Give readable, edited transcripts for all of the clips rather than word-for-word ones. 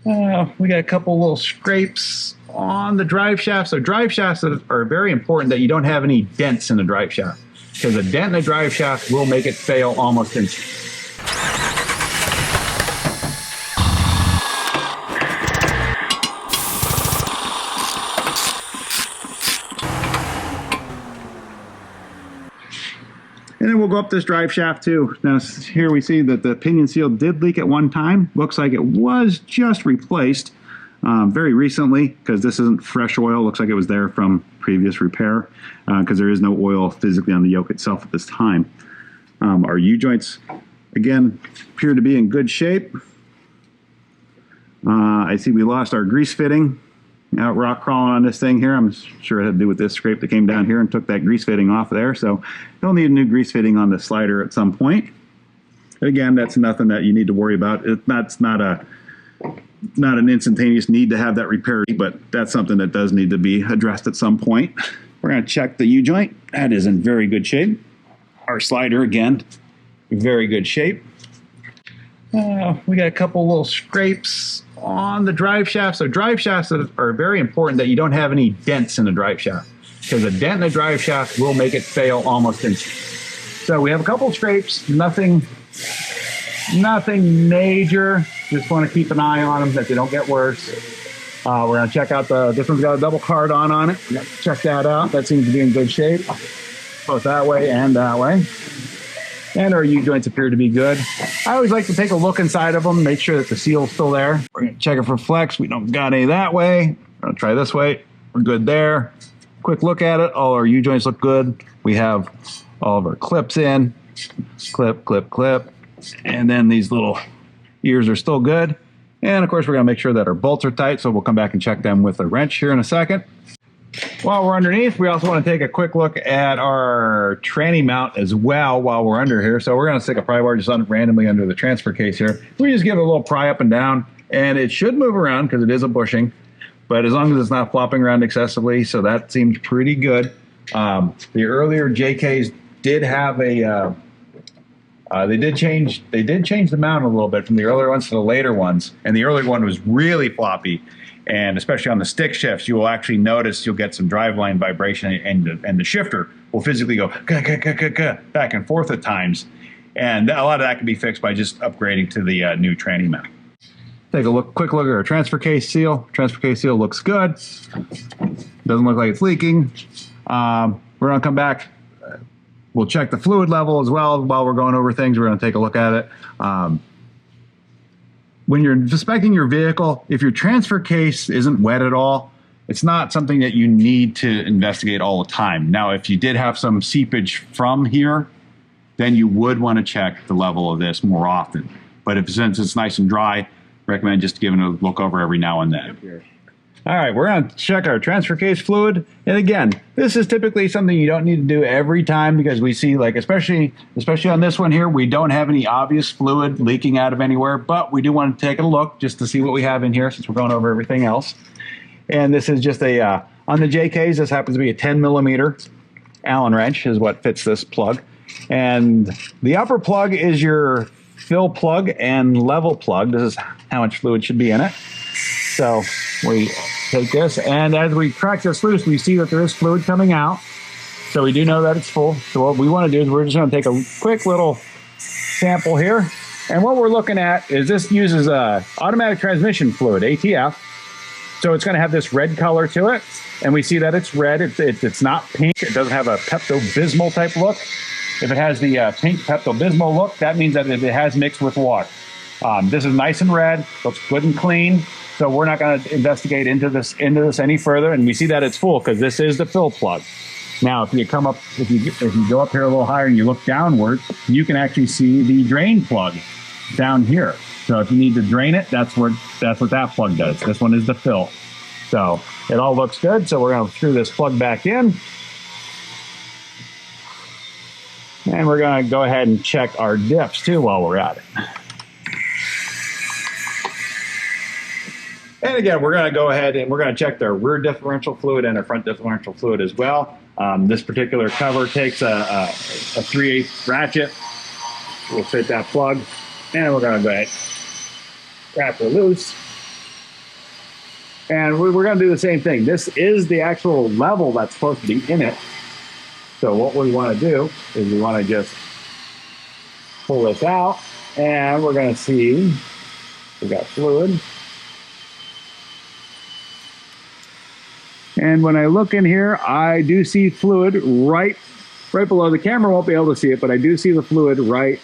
We got a couple little scrapes on the drive shaft. So drive shafts are very important that you don't have any dents in the drive shaft, because a dent in the drive shaft will make it fail almost instantly. And then we'll go up this drive shaft too. Now here we see that the pinion seal did leak at one time. Looks like it was just replaced very recently, because this isn't fresh oil. Looks like it was there from previous repair, because there is no oil physically on the yoke itself at this time. Our U-joints, again, appear to be in good shape. I see we lost our grease fitting out rock crawling on this thing here. I'm sure it had to do with this scrape that came down here and took that grease fitting off there. So you'll need a new grease fitting on the slider at some point. Again, that's nothing that you need to worry about. That's not an instantaneous need to have that repaired, but that's something that does need to be addressed at some point. We're going to check the U-joint. That is in very good shape. Our slider, again, very good shape. We got a couple little scrapes on the drive shaft. So drive shafts are very important that you don't have any dents in the drive shaft, because a dent in the drive shaft will make it fail almost instantly. So we have a couple scrapes, nothing major. Just want to keep an eye on them that they don't get worse. We're going to check out this one's got a double card on it. Check that out. That seems to be in good shape, both that way and that way. And our U-joints appear to be good. I always like to take a look inside of them, make sure that the seal's still there. We're going to check it for flex. We don't got any that way. We're going to try this way. We're good there. Quick look at it. All our U-joints look good. We have all of our clips in. Clip, clip, clip. And then these little ears are still good. And of course, we're going to make sure that our bolts are tight, so we'll come back and check them with a wrench here in a second. While we're underneath, we also want to take a quick look at our tranny mount as well while we're under here. So we're going to stick a pry bar just randomly under the transfer case here. We just give it a little pry up and down, and it should move around because it is a bushing, but as long as it's not flopping around excessively, so that seems pretty good. The earlier JKs did have a they did change the mount a little bit from the earlier ones to the later ones, and the earlier one was really floppy. And especially on the stick shifts, you will actually notice you'll get some driveline vibration, and the shifter will physically go back and forth at times. And a lot of that can be fixed by just upgrading to the new tranny mount. Take a quick look at our transfer case seal. Transfer case seal looks good. Doesn't look like it's leaking. We're going to come back. We'll check the fluid level as well while we're going over things. We're going to take a look at it. When you're inspecting your vehicle, if your transfer case isn't wet at all, it's not something that you need to investigate all the time. Now, if you did have some seepage from here, then you would want to check the level of this more often. But since it's nice and dry, recommend just giving a look over every now and then. All right, we're going to check our transfer case fluid. And again, this is typically something you don't need to do every time, because we see, like, especially on this one here, we don't have any obvious fluid leaking out of anywhere, but we do want to take a look just to see what we have in here since we're going over everything else. And this is just on the JKs, this happens to be a 10 millimeter Allen wrench is what fits this plug. And the upper plug is your fill plug and level plug. This is how much fluid should be in it. So we take this, and as we crack this loose, we see that there is fluid coming out. So we do know that it's full. So what we want to do is we're just going to take a quick little sample here. And what we're looking at is this uses automatic transmission fluid, ATF. So it's going to have this red color to it. And we see that it's red. It's not pink. It doesn't have a Pepto-Bismol type look. If it has the pink Pepto-Bismol look, that means that it has mixed with water. This is nice and red, looks good and clean. So we're not going to investigate into this any further, and we see that it's full because this is the fill plug. Now, if you come up, if you go up here a little higher and you look downward, you can actually see the drain plug down here. So if you need to drain it, that's what that plug does. This one is the fill. So it all looks good. So we're going to screw this plug back in, and we're going to go ahead and check our diffs too while we're at it. And again, we're going to go ahead and we're going to check their rear differential fluid and their front differential fluid as well. This particular cover takes a 3/8 ratchet. We'll fit that plug, and we're going to go ahead, wrap it loose, And we're going to do the same thing. This is the actual level that's supposed to be in it. So what we want to do is we want to just pull this out, and we're going to see we got fluid. And when I look in here, I do see fluid right below. The camera won't be able to see it, but I do see the fluid right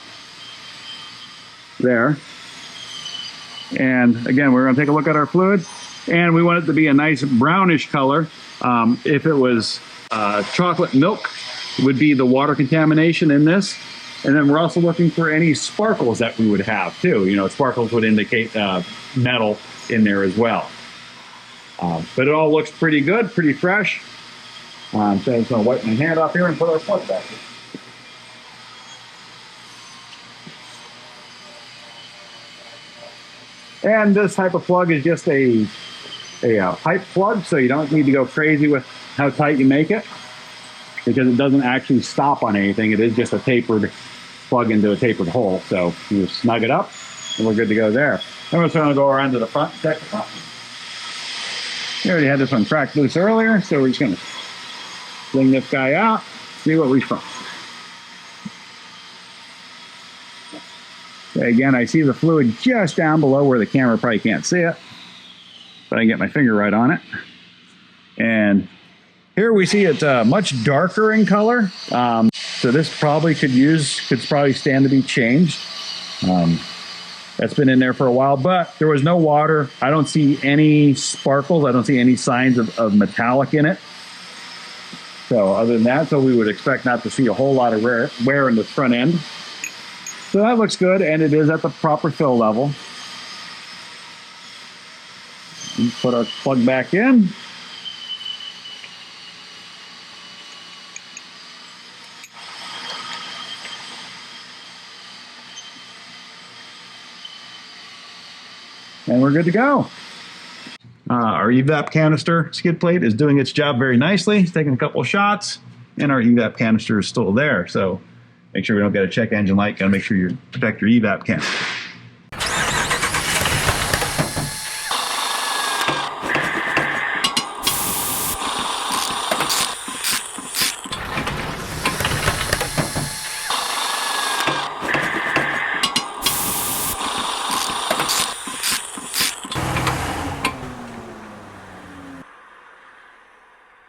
there. And again, we're going to take a look at our fluid, and we want it to be a nice brownish color. If it was chocolate milk, it would be the water contamination in this. And then we're also looking for any sparkles that we would have too. You know, sparkles would indicate metal in there as well. But it all looks pretty good, pretty fresh. So I'm just going to wipe my hand off here and put our plug back in. And this type of plug is just a pipe plug, so you don't need to go crazy with how tight you make it, because it doesn't actually stop on anything. It is just a tapered plug into a tapered hole. So you just snug it up, and we're good to go there. Then we're just going to go around to the front, check the front. We already had this one cracked loose earlier, so we're just going to fling this guy out, see what we find. Okay, again, I see the fluid just down below where the camera probably can't see it, but I can get my finger right on it. And here we see it's much darker in color. So this probably could probably stand to be changed. That's been in there for a while, but there was no water. I don't see any sparkles. I don't see any signs of metallic in it. So other than that, so we would expect not to see a whole lot of wear in the front end. So that looks good, and it is at the proper fill level. Put our plug back in. And we're good to go. Our evap canister skid plate is doing its job very nicely. It's taking a couple of shots, and our evap canister is still there. So make sure we don't get a check engine light. Got to make sure you protect your evap canister.